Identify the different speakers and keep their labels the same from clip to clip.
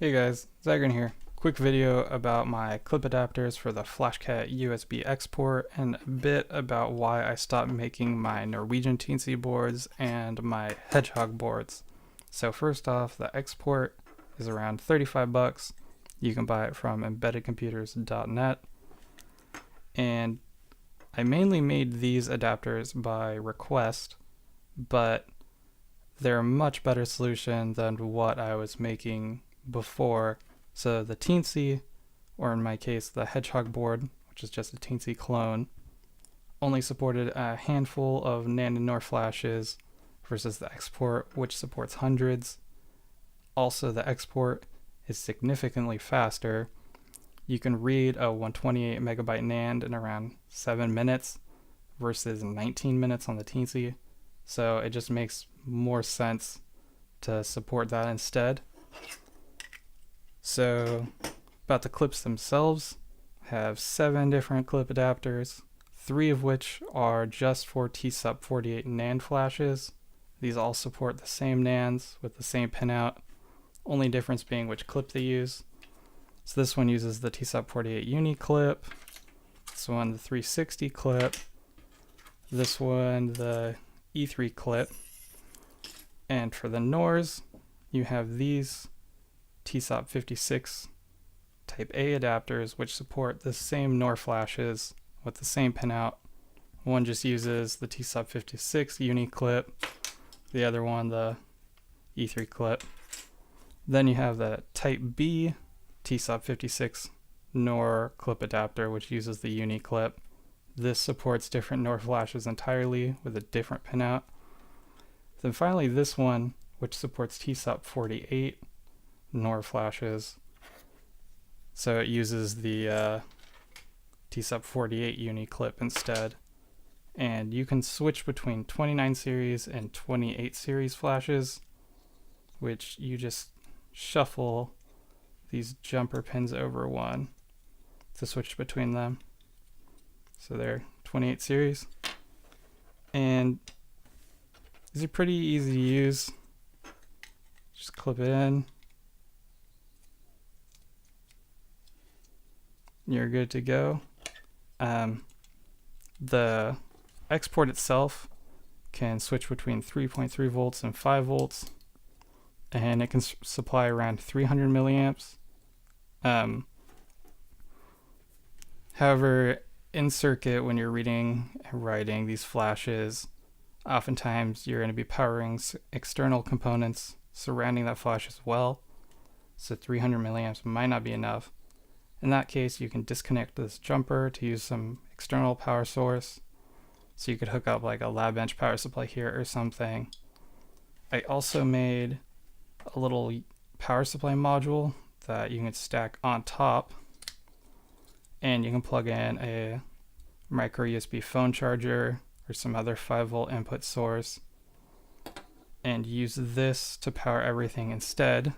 Speaker 1: Hey guys, Zagran here. Quick video about my clip adapters for the FlashCat USB export and a bit about why I stopped making my Norwegian Teensy boards and my Hedgehog boards. So first off, the export is around 35 bucks. You can buy it from embeddedcomputers.net. And I mainly made these adapters by request, but they're a much better solution than what I was making before. So the Teensy, or in my case the Hedgehog board, which is just a Teensy clone, only supported a handful of NAND and NOR flashes versus the export, which supports hundreds. Also, the export is significantly faster. You can read a 128 megabyte NAND in around 7 minutes versus 19 minutes on the Teensy. So it just makes more sense to support that instead. So about the clips themselves, I have 7 different clip adapters, 3 of which are just for TSUP48 NAND flashes. These all support the same NANDs with the same pinout, only difference being which clip they use. So this one uses the TSUP48 Uni clip, this one the 360 clip, this one the E3 clip, and for the NORs, you have these TSUP56 Type A adapters, which support the same NOR flashes with the same pinout. One just uses the TSUP56 Uni clip, the other one the E3 clip. Then you have the Type B TSUP56 NOR clip adapter, which uses the Uni clip. This supports different NOR flashes entirely with a different pinout. Then finally this one, which supports TSUP48 NOR flashes. So it uses the TSUP48 Uni clip instead. And you can switch between 29 series and 28 series flashes, which you just shuffle these jumper pins over one to switch between them. So they're 28 series. And these are pretty easy to use. Just clip it in. You're good to go. The export itself can switch between 3.3 volts and 5 volts, and it can supply around 300 milliamps. However, in circuit, when you're reading and writing these flashes, oftentimes you're going to be powering external components surrounding that flash as well, so 300 milliamps might not be enough. In that case, you can disconnect this jumper to use some external power source. So you could hook up like a lab bench power supply here or something. I also made a little power supply module that you can stack on top, and you can plug in a micro USB phone charger or some other 5-volt input source and use this to power everything instead.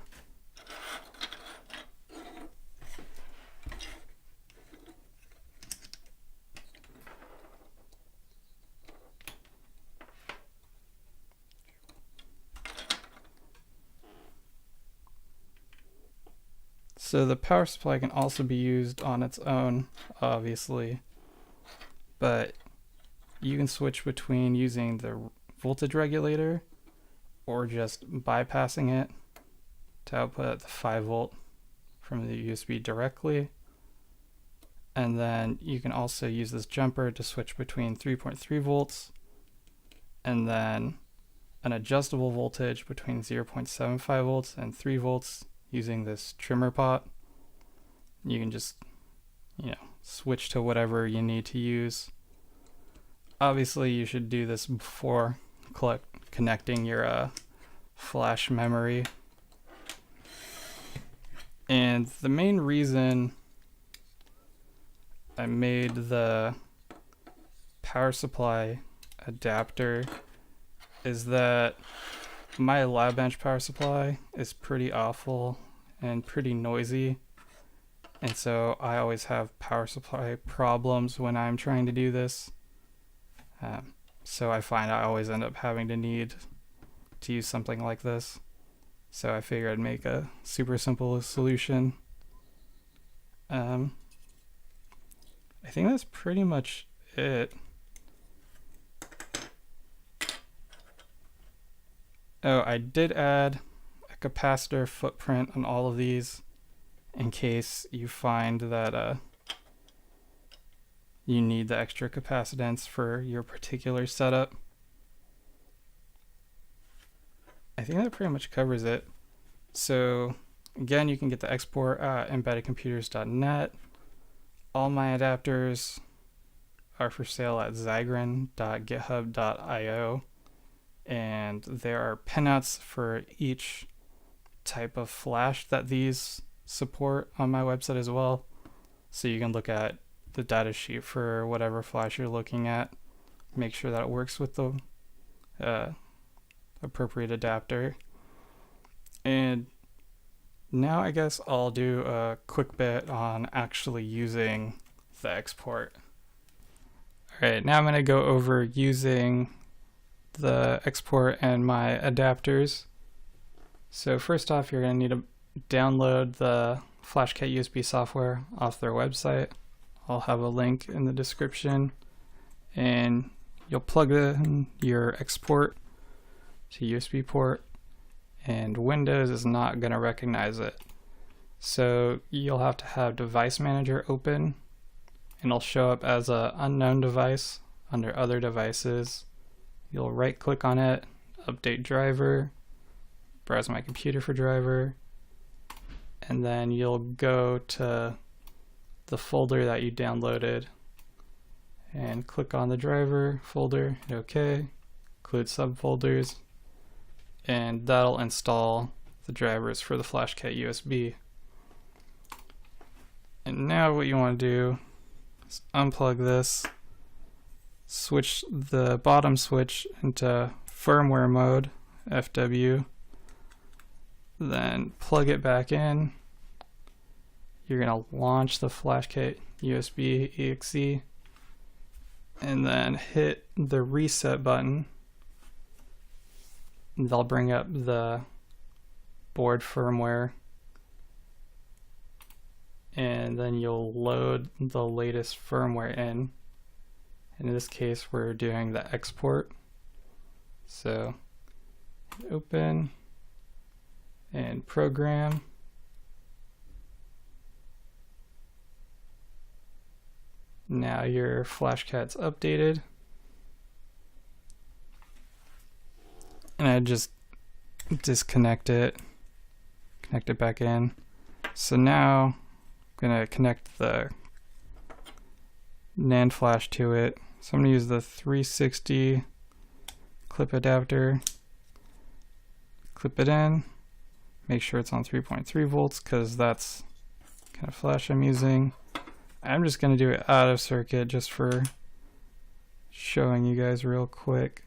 Speaker 1: So the power supply can also be used on its own, obviously, but you can switch between using the voltage regulator or just bypassing it to output the 5-volt from the USB directly. And then you can also use this jumper to switch between 3.3 volts and then an adjustable voltage between 0.75 volts and 3 volts using this trimmer pot. You can just, switch to whatever you need to use. Obviously, you should do this before connecting your flash memory. And the main reason I made the power supply adapter is that my lab bench power supply is pretty awful and pretty noisy, and so I always have power supply problems when I'm trying to do this. So I find I always end up having to need to use something like this. So I figured I'd make a super simple solution. I think that's pretty much it. Oh, I did add a capacitor footprint on all of these in case you find that you need the extra capacitance for your particular setup. I think that pretty much covers it. So again, you can get the export at embeddedcomputers.net. All my adapters are for sale at zygrin.github.io, and there are pinouts for each type of flash that these support on my website as well. So you can look at the data sheet for whatever flash you're looking at, make sure that it works with the appropriate adapter. And now I guess I'll do a quick bit on actually using the export. Alright, now I'm going to go over using the export and my adapters. So first off, you're going to need to download the FlashCat USB software off their website. I'll have a link in the description, and you'll plug in your export to USB port, and Windows is not going to recognize it. So you'll have to have Device Manager open, and it'll show up as an unknown device under Other Devices. You'll right click on it, Update Driver, browse my computer for driver, and then you'll go to the folder that you downloaded and click on the driver folder, hit OK, include subfolders, and that'll install the drivers for the FlashCat USB. And now what you want to do is unplug this, switch the bottom switch into firmware mode, FW, then plug it back in. You're going to launch the FlashCat USB exe, and then hit the reset button. They'll bring up the board firmware, and then you'll load the latest firmware in. In this case, we're doing the export. So open and program. Now your FlashCat's updated. And I just disconnect it, connect it back in. So now I'm going to connect the NAND flash to it. So I'm going to use the 360 clip adapter, clip it in, make sure it's on 3.3 volts because that's the kind of flash I'm using. I'm just going to do it out of circuit just for showing you guys real quick.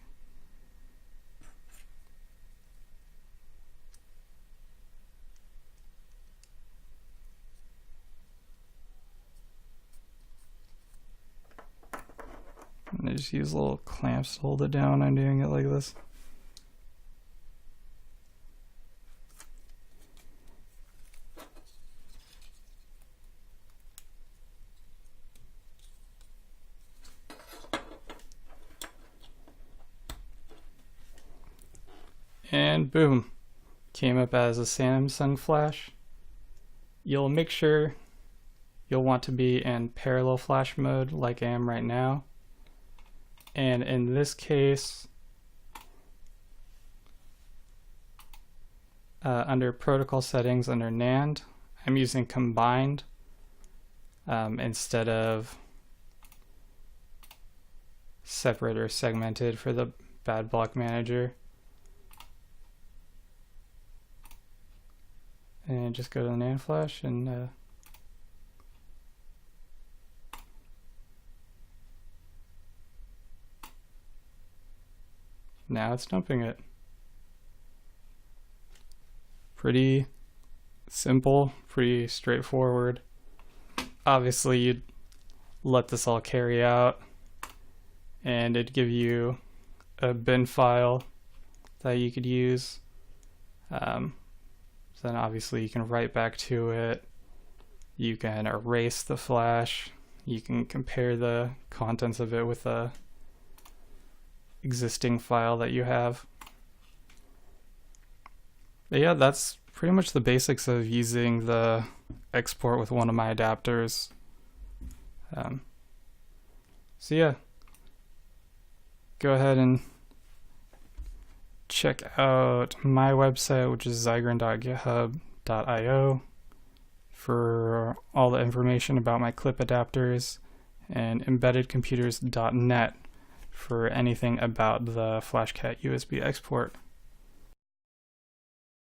Speaker 1: And I just use little clamps to hold it down. I'm doing it like this. And boom, came up as a Samsung flash. You'll make sure you'll want to be in parallel flash mode like I am right now. And in this case, under protocol settings under NAND, I'm using combined instead of separate or segmented for the bad block manager. And just go to the NAND flash and now it's dumping it. Pretty simple, pretty straightforward. Obviously you'd let this all carry out and it'd give you a bin file that you could use. So then obviously you can write back to it, you can erase the flash, you can compare the contents of it with the existing file that you have. But yeah, that's pretty much the basics of using the export with one of my adapters. So yeah, go ahead and check out my website, which is zygrin.github.io, for all the information about my clip adapters, and embeddedcomputers.net for anything about the FlashCat USB export.